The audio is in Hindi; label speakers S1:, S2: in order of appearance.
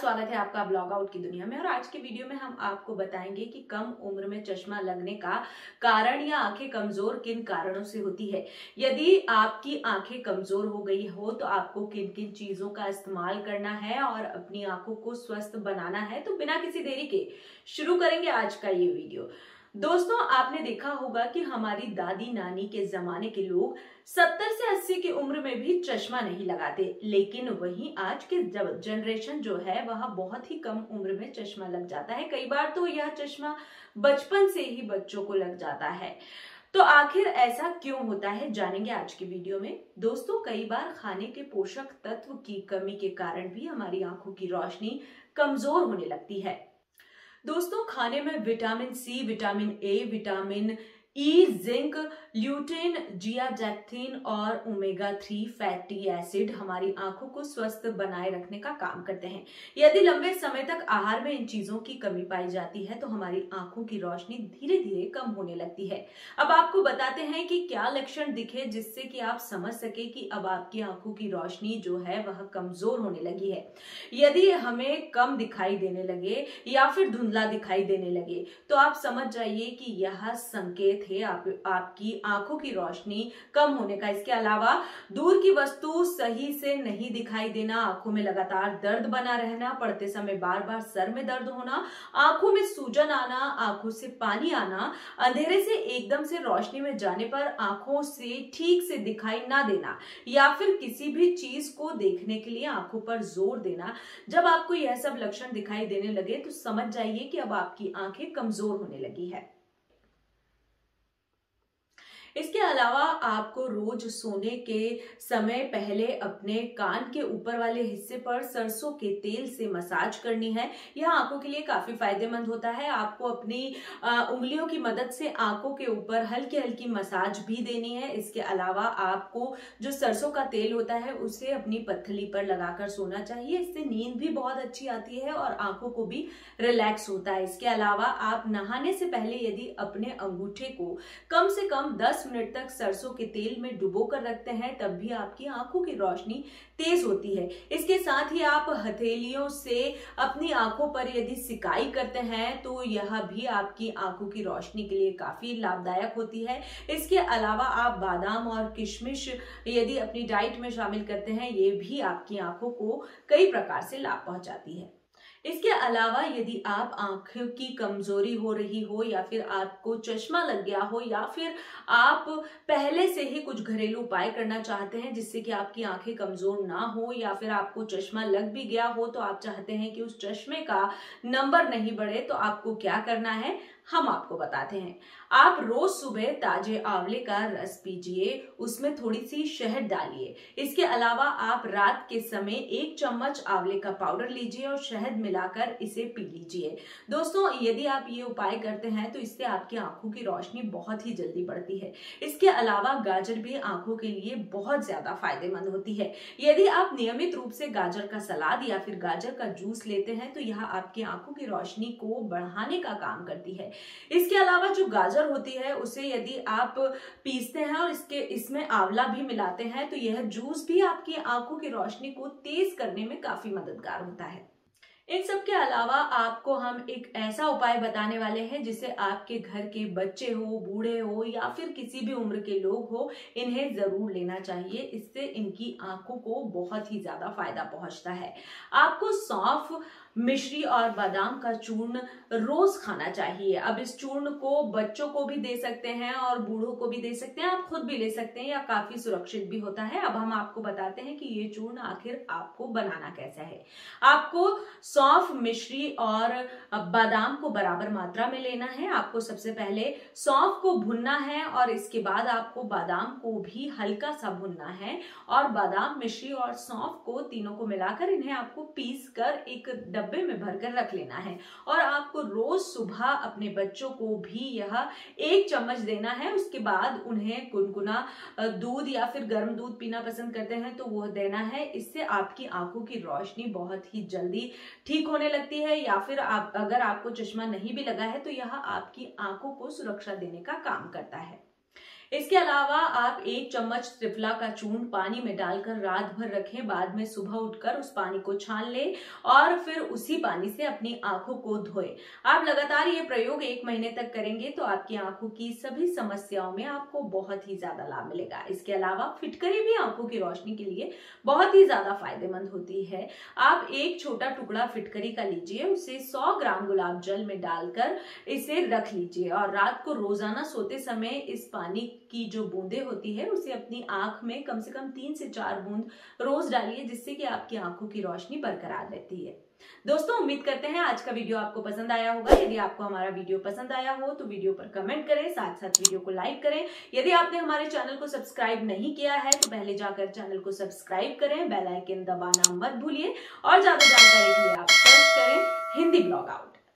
S1: स्वागत है आपका ब्लॉग आउट की दुनिया में। और आज के वीडियो में हम आपको बताएंगे कि कम उम्र में चश्मा लगने का कारण या आंखें कमजोर किन कारणों से होती है। यदि आपकी आंखें कमजोर हो गई हो तो आपको किन किन चीजों का इस्तेमाल करना है और अपनी आंखों को स्वस्थ बनाना है। तो बिना किसी देरी के शुरू करेंगे आज का ये वीडियो। दोस्तों, आपने देखा होगा कि हमारी दादी नानी के जमाने के लोग 70 से 80 की उम्र में भी चश्मा नहीं लगाते, लेकिन वहीं आज के जनरेशन जो है वह बहुत ही कम उम्र में चश्मा लग जाता है। कई बार तो यह चश्मा बचपन से ही बच्चों को लग जाता है। तो आखिर ऐसा क्यों होता है, जानेंगे आज की वीडियो में। दोस्तों, कई बार खाने के पोषक तत्व की कमी के कारण भी हमारी आंखों की रोशनी कमजोर होने लगती है। दोस्तों, खाने में vitamin C, vitamin A, vitamin E, zinc, lutein, zeaxanthin और ओमेगा 3 फैटी एसिड हमारी आंखों को स्वस्थ बनाए रखने का काम करते हैं। यदि लंबे समय तक आहार में इन चीजों की कमी पाई जाती है तो हमारी आंखों की रोशनी धीरे धीरे कम होने लगती है। अब आपको बताते हैं कि क्या लक्षण दिखे जिससे कि आप समझ सके कि अब आपकी आंखों की रोशनी जो है वह कमजोर होने लगी है। यदि हमें कम दिखाई देने लगे या फिर धुंधला दिखाई देने लगे तो आप समझ जाइए कि यह संकेत है आपकी आंखों की रोशनी कम होने का। इसके अलावा दूर की वस्तु सही से नहीं दिखाई देना, आंखों में लगातार दर्द बना रहना, पढ़ते समय बार बार सर में दर्द होना, आंखों में सूजन आना, आंखों से पानी आना, अंधेरे से एकदम से रोशनी में जाने पर आंखों से ठीक से दिखाई ना देना या फिर किसी भी चीज को देखने के लिए आंखों पर जोर देना। जब आपको यह सब लक्षण दिखाई देने लगे तो समझ जाइए कि अब आपकी आंखें कमजोर होने लगी है। इसके अलावा आपको रोज सोने के समय पहले अपने कान के ऊपर वाले हिस्से पर सरसों के तेल से मसाज करनी है। यह आंखों के लिए काफी फायदेमंद होता है। आपको अपनी उंगलियों की मदद से आंखों के ऊपर हल्की हल्की मसाज भी देनी है। इसके अलावा आपको जो सरसों का तेल होता है उसे अपनी पत्थली पर लगाकर सोना चाहिए। इससे नींद भी बहुत अच्छी आती है और आंखों को भी रिलैक्स होता है। इसके अलावा आप नहाने से पहले यदि अपने अंगूठे को कम से कम 10 मिनट तक सरसों के तेल में डुबो कर रखते हैं तब भी आपकी आंखों की रोशनी तेज होती है। इसके साथ ही आप हथेलियों से अपनी आंखों पर यदि सिकाई करते हैं तो यह भी आपकी आंखों की रोशनी के लिए काफी लाभदायक होती है। इसके अलावा आप बादाम और किशमिश यदि अपनी डाइट में शामिल करते हैं, ये भी आपकी आंखों को कई प्रकार से लाभ पहुंचाती है। इसके अलावा यदि आप आंखों की कमजोरी हो रही हो या फिर आपको चश्मा लग गया हो या फिर आप पहले से ही कुछ घरेलू उपाय करना चाहते हैं जिससे कि आपकी आंखें कमजोर ना हो, या फिर आपको चश्मा लग भी गया हो तो आप चाहते हैं कि उस चश्मे का नंबर नहीं बढ़े, तो आपको क्या करना है हम आपको बताते हैं। आप रोज सुबह ताजे आंवले का रस पीजिए, उसमें थोड़ी सी शहद डालिए। इसके अलावा आप रात के समय 1 चम्मच आंवले का पाउडर लीजिए और शहद मिलाकर इसे पी लीजिए। दोस्तों, यदि आप ये उपाय करते हैं तो इससे आपकी आंखों की रोशनी बहुत ही जल्दी बढ़ती है। इसके अलावा गाजर भी आंखों के लिए बहुत ज्यादा फायदेमंद होती है। यदि आप नियमित रूप से गाजर का सलाद या फिर गाजर का जूस लेते हैं तो यह आपकी आंखों की रोशनी को बढ़ाने का काम करती है। इसके अलावा जो गाजर होती है उसे यदि आप पीसते हैं और इसमें आंवला भी मिलाते हैं तो यह जूस भी आपकी आंखों की रोशनी को तेज करने में काफी मददगार होता है। इन सब के अलावा आपको हम एक ऐसा उपाय बताने वाले हैं जिसे आपके घर के बच्चे हो, बूढ़े हो या फिर किसी भी उम्र के लोग हो, इन्हें जरूर लेना चाहिए। इससे इनकी आंखों को बहुत ही ज्यादा फायदा पहुंचता है। आपको सौंफ, मिश्री और बादाम का चूर्ण रोज खाना चाहिए। अब इस चूर्ण को बच्चों को भी दे सकते हैं और बूढ़ों को भी दे सकते हैं, आप खुद भी ले सकते हैं, या काफी सुरक्षित भी होता है। अब हम आपको बताते हैं कि ये चूर्ण आखिर आपको बनाना कैसा है। आपको सौंफ, मिश्री और बादाम को बराबर मात्रा में लेना है। आपको सबसे पहले सौंफ को भुनना है और इसके बाद आपको बादाम को भी हल्का सा भुनना है और बादाम, मिश्री और सौंफ को तीनों को मिलाकर इन्हें आपको पीस कर एक डब्बे में भरकर रख लेना है। और आपको रोज सुबह अपने बच्चों को भी यह 1 चम्मच देना है। उसके बाद उन्हें गुनगुना दूध या फिर गर्म दूध पीना पसंद करते हैं तो वो देना है। इससे आपकी आंखों की रोशनी बहुत ही जल्दी ठीक होने लगती है। या फिर अगर आपको चश्मा नहीं भी लगा है तो यह आपकी आंखों को सुरक्षा देने का काम करता है। इसके अलावा आप 1 चम्मच त्रिफला का चूर्ण पानी में डालकर रात भर रखें, बाद में सुबह उठकर उस पानी को छान लें और फिर उसी पानी से अपनी आंखों को धोएं। आप लगातार ये प्रयोग 1 महीने तक करेंगे तो आपकी आंखों की सभी समस्याओं में आपको बहुत ही ज्यादा लाभ मिलेगा। इसके अलावा फिटकरी भी आंखों की रोशनी के लिए बहुत ही ज्यादा फायदेमंद होती है। आप एक छोटा टुकड़ा फिटकरी का लीजिए, उसे 100 ग्राम गुलाब जल में डालकर इसे रख लीजिए और रात को रोजाना सोते समय इस पानी की जो बूंदें होती है उसे अपनी आंख में कम से कम 3 से 4 बूंद रोज डालिए, जिससे कि आपकी आंखों की रोशनी बरकरार रहती है। दोस्तों, उम्मीद करते हैं आज का वीडियो आपको पसंद आया होगा। यदि आपको हमारा वीडियो पसंद आया हो तो वीडियो पर कमेंट करें, साथ साथ वीडियो को लाइक करें। यदि आपने हमारे चैनल को सब्सक्राइब नहीं किया है तो पहले जाकर चैनल को सब्सक्राइब करें, बेल आइकन दबाना मत भूलिए और ज्यादा जानकारी के लिए आप सर्च करें हिंदी ब्लॉग आउट।